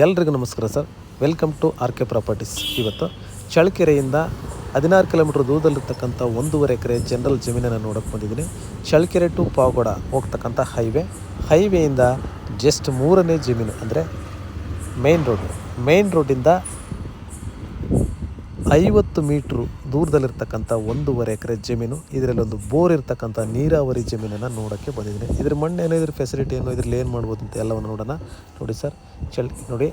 ಎಲ್ರಿಗೂ ನಮಸ್ಕಾರ sir. Welcome to R K properties. ಇವತ್ತು ಚಳ್ಳಕೆರೆಯಿಂದ 16 ಕಿಲೋಮೀಟ್ರ್ ದೂರದಲ್ಲಿರ್ತಕ್ಕಂಥ 1.5 ಎಕರೆ ಜನರಲ್ ಜಮೀನನ್ನು ನೋಡೋಕ್ಕೆ ಬಂದಿದ್ದೀನಿ. ಚಳ್ಳಕೆರೆ ಟು ಪಾವಗಡ ಹೋಗ್ತಕ್ಕಂಥ ಹೈವೇಯಿಂದ ಜಸ್ಟ್ 3ನೇ ಜಮೀನು, ಅಂದರೆ ಮೇನ್ ರೋಡಿಂದ 50 ಮೀಟ್ರು ದೂರದಲ್ಲಿರ್ತಕ್ಕಂಥ 1.5 ಎಕರೆ ಜಮೀನು. ಇದರಲ್ಲಿ ಒಂದು ಬೋರ್ ಇರ್ತಕ್ಕಂಥ ನೀರಾವರಿ ಜಮೀನನ್ನು ನೋಡೋಕ್ಕೆ ಬಂದಿದ್ದೀನಿ. ಇದ್ರ ಮಣ್ಣೇನೋ, ಇದ್ರ ಫೆಸಿಲಿಟಿ ಏನೋ, ಇದರಲ್ಲಿ ಏನು ಮಾಡ್ಬೋದು ಅಂತ ಎಲ್ಲವನ್ನು ನೋಡೋಣ. ನೋಡಿ ಸರ್, ನೋಡಿ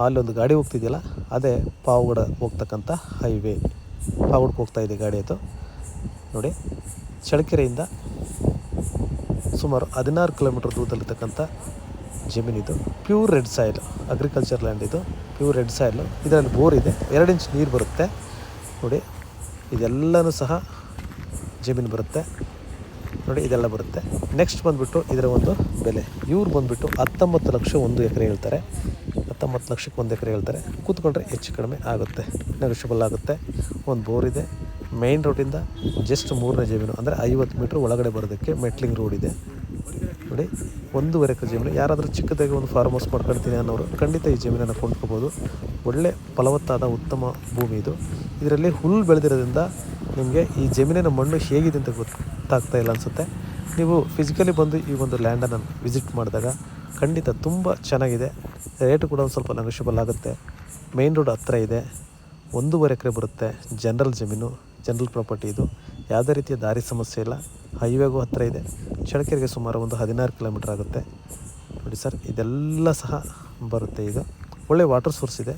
ಅಲ್ಲೊಂದು ಗಾಡಿ ಹೋಗ್ತಿದೆಯಲ್ಲ, ಅದೇ ಪಾವಗಡ ಹೋಗ್ತಕ್ಕಂಥ ಹೈವೇ. ಪಾವಗಡಕ್ಕೆ ಹೋಗ್ತಾ ಇದೆ ಗಾಡಿ. ಅದು ನೋಡಿ, ಚಳ್ಳಕೆರೆಯಿಂದ ಸುಮಾರು 16 ಕಿಲೋಮೀಟ್ರ್ ದೂರದಲ್ಲಿರ್ತಕ್ಕಂಥ ಜಮೀನಿದು. Pure red soil, agriculture land ಇದು. Pure red soil. ಇದರಲ್ಲಿ ಬೋರ್ ಇದೆ, 2 ಇಂಚ್ ನೀರು ಬರುತ್ತೆ. ನೋಡಿ, ಇದೆಲ್ಲನೂ ಸಹ ಜಮೀನು ಬರುತ್ತೆ. ನೋಡಿ, ಇದೆಲ್ಲ ಬರುತ್ತೆ. ನೆಕ್ಸ್ಟ್ ಬಂದುಬಿಟ್ಟು ಇದರ ಒಂದು ಬೆಲೆ, ಇವ್ರು ಬಂದುಬಿಟ್ಟು 19 ಲಕ್ಷ 1 ಎಕರೆ ಹೇಳ್ತಾರೆ. 19 ಲಕ್ಷಕ್ಕೆ 1 ಎಕರೆ ಹೇಳ್ತಾರೆ. ಕೂತ್ಕೊಂಡ್ರೆ ಹೆಚ್ಚು ಕಡಿಮೆ ಆಗುತ್ತೆ, ನೆಗೋಷಿಯಬಲ್ ಆಗುತ್ತೆ. ಒಂದು ಬೋರ್ ಇದೆ. ಮೇನ್ ರೋಡಿಂದ ಜಸ್ಟ್ 3ನೇ ಜಮೀನು, ಅಂದರೆ 50 ಮೀಟ್ರ್ ಒಳಗಡೆ ಬರೋದಕ್ಕೆ ಮೆಟ್ಲಿಂಗ್ ರೋಡ್ ಇದೆ. ನೋಡಿ, 1.5 ಎಕರೆ ಜಮೀನು. ಯಾರಾದರೂ ಚಿಕ್ಕದಾಗಿ ಒಂದು ಫಾರ್ಮ್ ಹೌಸ್ ಮಾಡ್ಕೊಳ್ತೀನಿ ಅನ್ನೋರು ಖಂಡಿತ ಈ ಜಮೀನನ್ನು ಕೊಂಡ್ಕೋಬೋದು. ಒಳ್ಳೆ ಫಲವತ್ತಾದ ಉತ್ತಮ ಭೂಮಿ ಇದು. ಇದರಲ್ಲಿ ಹುಲ್ಲು ಬೆಳೆದಿರೋದ್ರಿಂದ ನಿಮಗೆ ಈ ಜಮೀನಿನ ಮಣ್ಣು ಹೇಗಿದೆ ಅಂತ ಗೊತ್ತಾಗ್ತಾ ಇಲ್ಲ ಅನಿಸುತ್ತೆ. ನೀವು ಫಿಸಿಕಲಿ ಬಂದು ಈ ಒಂದು ಲ್ಯಾಂಡನ್ನು ವಿಸಿಟ್ ಮಾಡಿದಾಗ ಖಂಡಿತ ತುಂಬ ಚೆನ್ನಾಗಿದೆ. ರೇಟು ಕೂಡ ಒಂದು ಸ್ವಲ್ಪ ನೆಗೋಷಿಯಬಲ್ ಆಗುತ್ತೆ. ಮೇನ್ ರೋಡ್ ಹತ್ತಿರ ಇದೆ. 1.5 ಎಕರೆ ಬರುತ್ತೆ. ಜನರಲ್ ಜಮೀನು, ಜನರಲ್ ಪ್ರಾಪರ್ಟಿ ಇದು. ಯಾವುದೇ ರೀತಿಯ ದಾರಿ ಸಮಸ್ಯೆ ಇಲ್ಲ. ಹೈವೇಗೂ ಹತ್ತಿರ ಇದೆ. ಚಳ್ಳಕೆರೆಗೆ ಸುಮಾರು ಒಂದು 16 ಕಿಲೋಮೀಟ್ರ್ ಆಗುತ್ತೆ. ನೋಡಿ ಸರ್, ಇದೆಲ್ಲ ಸಹ ಬರುತ್ತೆ. ಈಗ ಒಳ್ಳೆ ವಾಟರ್ ಸೋರ್ಸ್ ಇದೆ.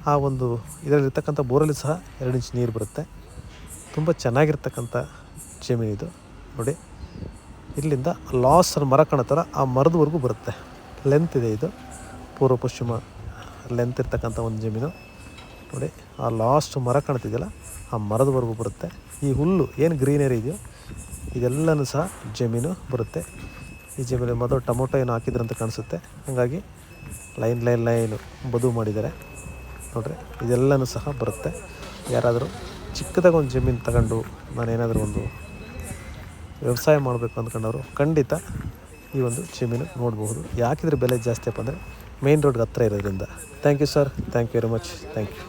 ಆ ಒಂದು ಇದರಲ್ಲಿರ್ತಕ್ಕಂಥ ಬೋರಲ್ಲಿ ಸಹ 2 ಇಂಚ್ ನೀರು ಬರುತ್ತೆ. ತುಂಬ ಚೆನ್ನಾಗಿರ್ತಕ್ಕಂಥ ಜಮೀನಿದು. ನೋಡಿ, ಇಲ್ಲಿಂದ ಲಾಸ್ಟ್ ಮರ ಕಾಣತ್ತಲ್ಲ, ಆ ಮರದವರೆಗೂ ಬರುತ್ತೆ. ಲೆಂತ್ ಇದೆ ಇದು. ಪೂರ್ವ ಪಶ್ಚಿಮ ಲೆಂತ್ ಇರ್ತಕ್ಕಂಥ ಒಂದು ಜಮೀನು. ನೋಡಿ, ಆ ಲಾಸ್ಟ್ ಮರ ಕಾಣ್ತಿದೆಯಲ್ಲ, ಆ ಮರದವರೆಗೂ ಬರುತ್ತೆ. ಈ ಹುಲ್ಲು ಏನು ಗ್ರೀನರಿ ಇದೆಯೋ ಇದೆಲ್ಲನೂ ಸಹ ಜಮೀನು ಬರುತ್ತೆ. ಈ ಜಮೀನು ಮೊದಲು ಟೊಮೊಟೊ ಏನು ಹಾಕಿದ್ರಂತ ಕಾಣಿಸುತ್ತೆ. ಹಾಗಾಗಿ ಲೈನು ಬದು ಮಾಡಿದ್ದಾರೆ. ನೋಡ್ರಿ, ಇದೆಲ್ಲನೂ ಸಹ ಬರುತ್ತೆ. ಯಾರಾದರೂ ಚಿಕ್ಕದಾಗಿ ಒಂದು ಜಮೀನು ತಗೊಂಡು ನಾನೇನಾದರೂ ಒಂದು ವ್ಯವಸಾಯ ಮಾಡಬೇಕು ಅಂದ್ಕೊಂಡವರು ಖಂಡಿತ ಈ ಒಂದು ಜಮೀನು ನೋಡಬಹುದು. ಯಾಕಿದ್ರೆ ಬೆಲೆ ಜಾಸ್ತಿ ಅಪ್ಪ ಅಂದರೆ ಮೇನ್ ರೋಡ್ಗೆ ಹತ್ತಿರ ಇರೋದ್ರಿಂದ. Thank you sir, thank you very much, thank you.